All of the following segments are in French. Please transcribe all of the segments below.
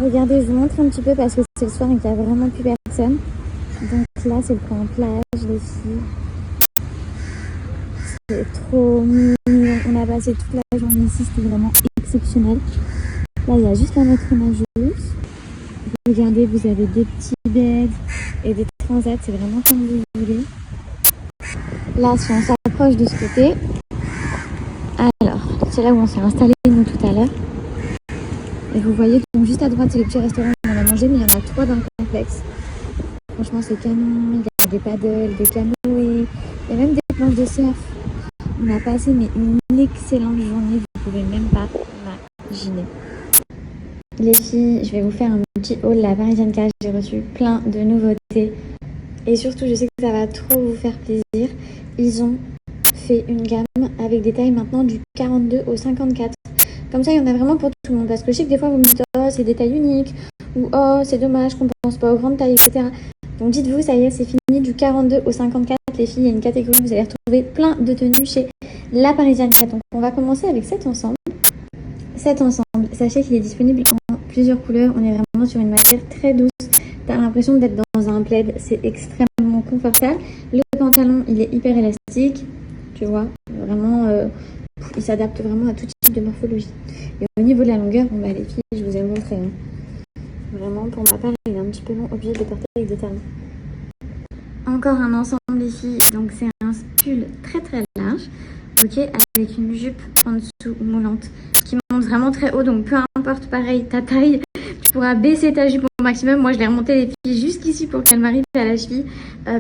Regardez, je vous montre un petit peu parce que c'est le soir et qu'il n'y a vraiment plus personne. Donc là, c'est le point plage, les filles. C'est trop mignon. On a passé toute la journée ici, c'était vraiment exceptionnel. Là, il y a juste la maître nageuse. Regardez, vous avez des petits beds et des transats, c'est vraiment comme vous voulez. Là, si on s'approche de ce côté, alors, c'est là où on s'est installé nous tout à l'heure. Et vous voyez, donc juste à droite, c'est le petit restaurant où on a mangé, mais il y en a 3 dans le complexe. Franchement, c'est canon. Il y a des paddles, des canoës, il y a même des planches de surf. On a passé une excellente journée, vous pouvez même pas imaginer. Les filles, je vais vous faire un petit haul la Parisienne car j'ai reçu plein de nouveautés. Et surtout, je sais que ça va trop vous faire plaisir. Ils ont fait une gamme avec des tailles maintenant du 42 au 54. Comme ça, il y en a vraiment pour tout le monde. Parce que je sais que des fois, vous me dites « Oh, c'est des tailles uniques » ou « Oh, c'est dommage qu'on pense pas aux grandes tailles, etc. » Donc dites-vous, ça y est, c'est fini. Du 42 au 54, les filles, il y a une catégorie. Vous allez retrouver plein de tenues chez la Parisienne 4. Donc on va commencer avec cet ensemble. Cet ensemble, sachez qu'il est disponible en plusieurs couleurs. On est vraiment sur une matière très douce. T'as l'impression d'être dans un plaid. C'est extrêmement confortable. Le pantalon, il est hyper élastique. Tu vois, vraiment, il s'adapte vraiment à tout type de morphologie. Et au niveau de la longueur, bon bah les filles, je vous ai montré. Hein. Vraiment, pour ma part, il est un petit peu long, obligé de le porter avec des talons. Encore un ensemble, les filles. Donc c'est un pull très très large. Ok, avec une jupe en dessous moulante qui monte vraiment très haut, donc peu importe pareil ta taille, tu pourras baisser ta jupe au maximum. Moi je l'ai remontée les filles jusqu'ici pour qu'elle m'arrive à la cheville.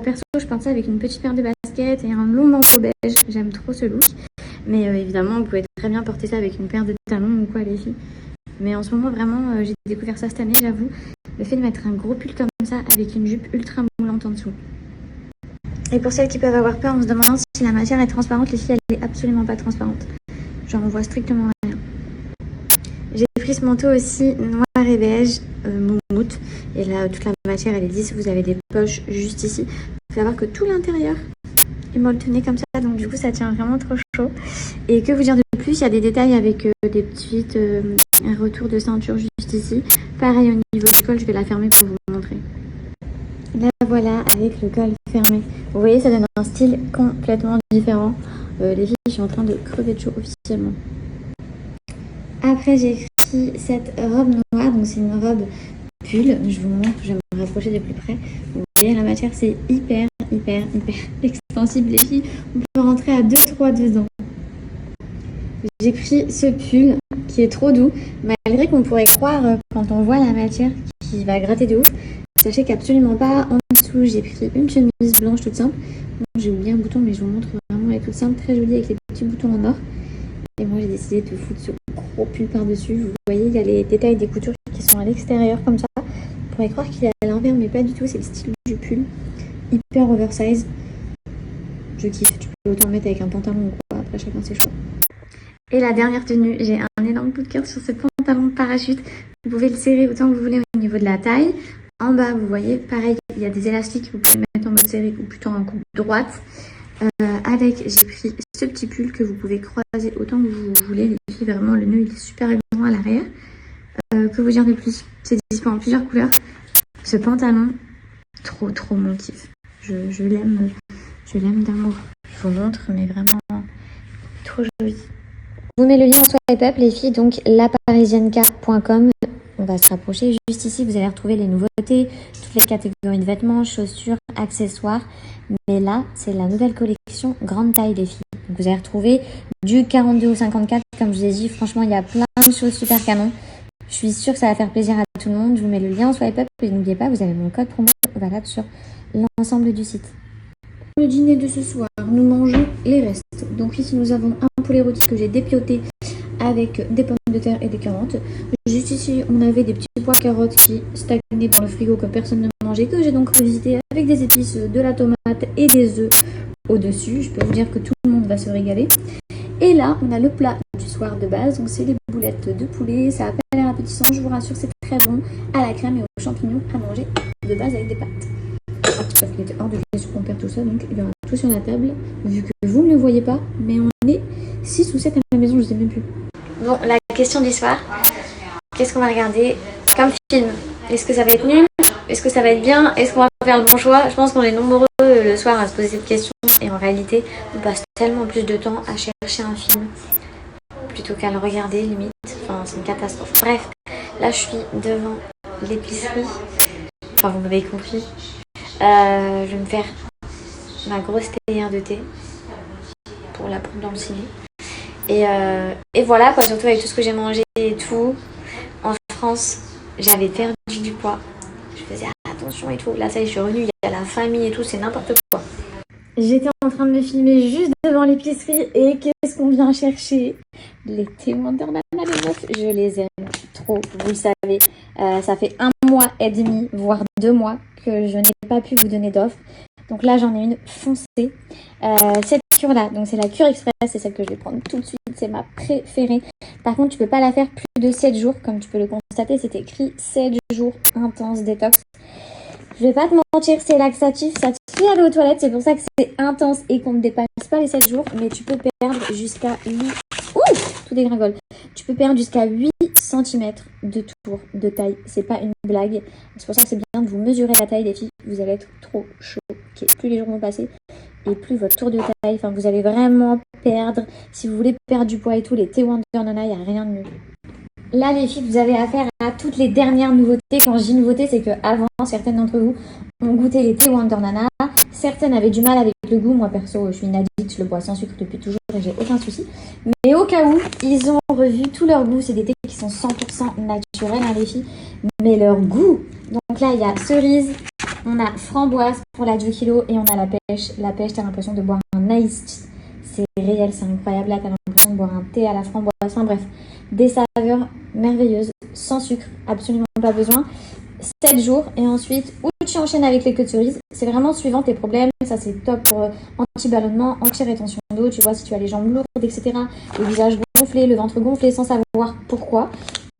Perso je porte ça avec une petite paire de baskets et un long manteau beige, j'aime trop ce look. Mais évidemment vous pouvez très bien porter ça avec une paire de talons ou quoi les filles. Mais en ce moment vraiment j'ai découvert ça cette année, j'avoue, le fait de mettre un gros pull comme ça avec une jupe ultra moulante en dessous. Et pour celles qui peuvent avoir peur en se demandant si la matière est transparente, les filles, elle est absolument pas transparente. Genre, on voit strictement rien. J'ai pris ce manteau aussi noir et beige, moumoute. Et là, toute la matière, elle est lisse. Vous avez des poches juste ici. Il faut savoir que tout l'intérieur est molletonné comme ça. Donc, du coup, ça tient vraiment trop chaud. Et que vous dire de plus, il y a des détails avec des petites retours de ceinture juste ici. Pareil, au niveau du col, je vais la fermer pour vous montrer. Là voilà, avec le col fermé. Vous voyez, ça donne un style complètement différent. Les filles, je suis en train de crever de chaud officiellement. Après, j'ai pris cette robe noire. Donc, c'est une robe pull. Je vous montre, je vais me rapprocher de plus près. Vous voyez, la matière, c'est hyper extensible, les filles. On peut rentrer à 2-3 dedans. J'ai pris ce pull qui est trop doux. Malgré qu'on pourrait croire, quand on voit la matière, qui va gratter de ouf. Sachez qu'absolument pas. En dessous, j'ai pris une chemise blanche toute simple. J'ai oublié un bouton, mais je vous montre vraiment. Elle est toute simple, très jolie avec les petits boutons en or. Et moi, j'ai décidé de foutre ce gros pull par-dessus. Vous voyez, il y a les détails des coutures qui sont à l'extérieur comme ça. On pourrait croire qu'il est à l'envers, mais pas du tout. C'est le style du pull. Hyper oversize. Je kiffe. Tu peux autant le mettre avec un pantalon ou quoi. Après, chacun ses choix. Et la dernière tenue, j'ai un énorme coup de cœur sur ce pantalon de parachute. Vous pouvez le serrer autant que vous voulez au niveau de la taille. En bas, vous voyez, pareil, il y a des élastiques que vous pouvez mettre en mode serré ou plutôt en coupe droite. Avec, j'ai pris ce petit pull que vous pouvez croiser autant que vous voulez. Les filles, vraiment, le nœud, il est super grand à l'arrière. Que vous dire de plus? C'est disponible en plusieurs couleurs. Ce pantalon, trop mon kiff. Je l'aime d'amour. Je vous montre, mais vraiment, trop joli. Je vous mets le lien en swipe up, les filles, donc laparisiennecar.com. On va se rapprocher. Juste ici, vous allez retrouver les nouveautés, toutes les catégories de vêtements, chaussures, accessoires. Mais là, c'est la nouvelle collection grande taille, les filles. Donc, vous allez retrouver du 42 au 54. Comme je vous ai dit, franchement, il y a plein de choses super canon. Je suis sûre que ça va faire plaisir à tout le monde. Je vous mets le lien en swipe up. Et n'oubliez pas, vous avez mon code promo valable sur l'ensemble du site. Le dîner de ce soir, nous mangeons les restes. Donc ici, nous avons un poulet rôti que j'ai dépioté avec des pommes de terre et des carottes. Juste ici, on avait des petits pois carottes qui stagnaient dans le frigo que personne ne mangeait, que j'ai donc revisité avec des épices, de la tomate et des œufs au-dessus. Je peux vous dire que tout le monde va se régaler. Et là, on a le plat du soir de base. Donc, c'est les boulettes de poulet. Ça a pas l'air appétissant, je vous rassure, c'est très bon. À la crème et aux champignons à manger de base avec des pâtes. Parce qu'il était hors de question qu'on perd tout ça, donc il y aura tout sur la table. Vu que vous ne le voyez pas, mais on est 6 ou 7 à la maison, je ne sais même plus. Bon, la question du soir. Qu'est-ce qu'on va regarder? comme film. Est-ce que ça va être nul? Est-ce que ça va être bien? Est-ce qu'on va faire le bon choix? Je pense qu'on est nombreux le soir à se poser cette question. Et en réalité, on passe tellement plus de temps à chercher un film plutôt qu'à le regarder limite. Enfin, c'est une catastrophe. Bref, là je suis devant l'épicerie. Enfin, vous m'avez compris. Je vais me faire ma grosse théière de thé pour la prendre dans le ciné. Et voilà, quoi, surtout avec tout ce que j'ai mangé et tout. En France, j'avais perdu du poids. Je faisais attention et tout. Là, ça y est, je suis revenue. Il y a la famille et tout, c'est n'importe quoi. J'étais en train de me filmer juste devant l'épicerie et qu'est-ce qu'on vient chercher? Les thés Wonderman les meufs, je les aime trop, vous le savez. Ça fait 1 mois et demi, voire 2 mois que je n'ai pas pu vous donner d'offres. Donc là, j'en ai une foncée. Cette cure-là, donc c'est la cure express, c'est celle que je vais prendre tout de suite, c'est ma préférée. Par contre, tu peux pas la faire plus de 7 jours, comme tu peux le constater, c'est écrit 7 jours intense détox. Je vais pas te mentir, c'est laxatif, ça te fait aller aux toilettes, c'est pour ça que c'est intense et qu'on ne dépasse pas les 7 jours, mais tu peux perdre jusqu'à 8... Ouh, tout dégringole. Tu peux perdre jusqu'à 8 cm de tour de taille, c'est pas une blague. C'est pour ça que c'est bien de vous mesurer la taille des filles, vous allez être trop choqués. Plus les jours vont passer et plus votre tour de taille, enfin vous allez vraiment perdre. Si vous voulez perdre du poids et tout, les thé Wonder Nana, il n'y a rien de mieux. Là, les filles, vous avez affaire à toutes les dernières nouveautés. Quand je dis nouveautés, c'est qu'avant, certaines d'entre vous ont goûté les thé Wonder Nana. Certaines avaient du mal avec le goût. Moi, perso, je suis une addict, je le bois sans sucre depuis toujours et j'ai aucun souci. Mais au cas où, ils ont revu tout leur goût. C'est des thés qui sont 100% naturels, hein, les filles. Mais leur goût. Donc là, il y a cerise, on a framboise pour la 2 kg et on a la pêche. La pêche, t'as l'impression de boire un iced. C'est réel, c'est incroyable. Là, t'as l'impression de boire un thé à la framboise. Enfin bref, des saveurs merveilleuses, sans sucre, absolument pas besoin. 7 jours et ensuite, ou tu enchaînes avec les queues de cerise. C'est vraiment suivant tes problèmes. Ça, c'est top pour anti-ballonnement, anti-rétention d'eau. Tu vois, si tu as les jambes lourdes, etc. Le visage gonflé, le ventre gonflé sans savoir pourquoi.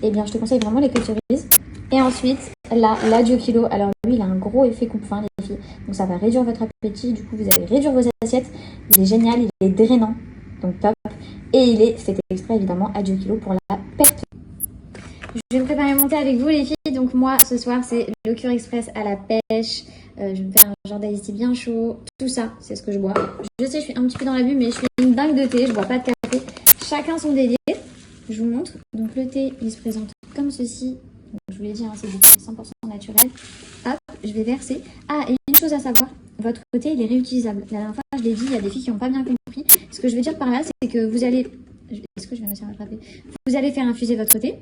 Eh bien, je te conseille vraiment les queues de cerise. Et ensuite, là, la 2 kg. Alors, lui, il a un gros effet coupe-faim, les filles. Donc, ça va réduire votre appétit. Du coup, vous allez réduire vos assiettes. Il est génial, il est drainant. Donc, top. Et il est fait exprès, évidemment, à 2 kg pour la perte. Je vais me préparer à monter avec vous, les filles. Donc, moi, ce soir, c'est le Cure Express à la pêche. Je vais me faire un genre d'ice bien chaud. Tout ça, c'est ce que je bois. Je sais, je suis un petit peu dans l'abus, mais je suis une dingue de thé. Je bois pas de café. Chacun son délire. Je vous montre. Donc, le thé, il se présente comme ceci. Donc, je vous l'ai dit, hein, c'est du thé 100% naturel. Hop, je vais verser. Ah, et une chose à savoir. Votre thé, il est réutilisable. La dernière fois, je l'ai dit, il y a des filles qui n'ont pas bien compris. Ce que je veux dire par là, c'est que vous allez... Est-ce que je vais réussir à rattraper? Vous allez faire infuser votre thé.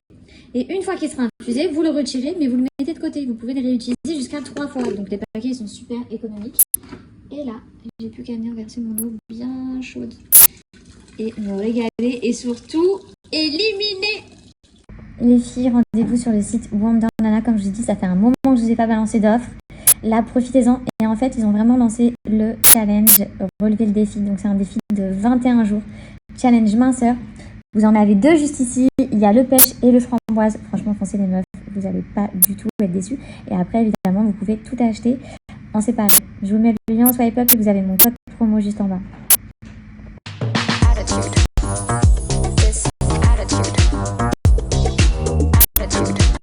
Et une fois qu'il sera infusé, vous le retirez, mais vous le mettez de côté. Vous pouvez le réutiliser jusqu'à 3 fois. Donc les paquets ils sont super économiques. Et là, j'ai plus qu'à venir verser mon eau bien chaude. Et me régaler et surtout éliminer. Les filles, rendez-vous sur le site Wonder Nana. Comme je vous ai dit, ça fait un moment que je ne vous ai pas balancé d'offres. Là, profitez-en. Et en fait, ils ont vraiment lancé le challenge Relever le défi. Donc c'est un défi de 21 jours. Challenge minceur. Vous en avez 2 juste ici. Il y a le pêche et le framboise. Franchement, foncez les meufs. Vous n'allez pas du tout être déçus. Et après, évidemment, vous pouvez tout acheter en séparé. Je vous mets le lien en swipe up et vous avez mon code promo juste en bas.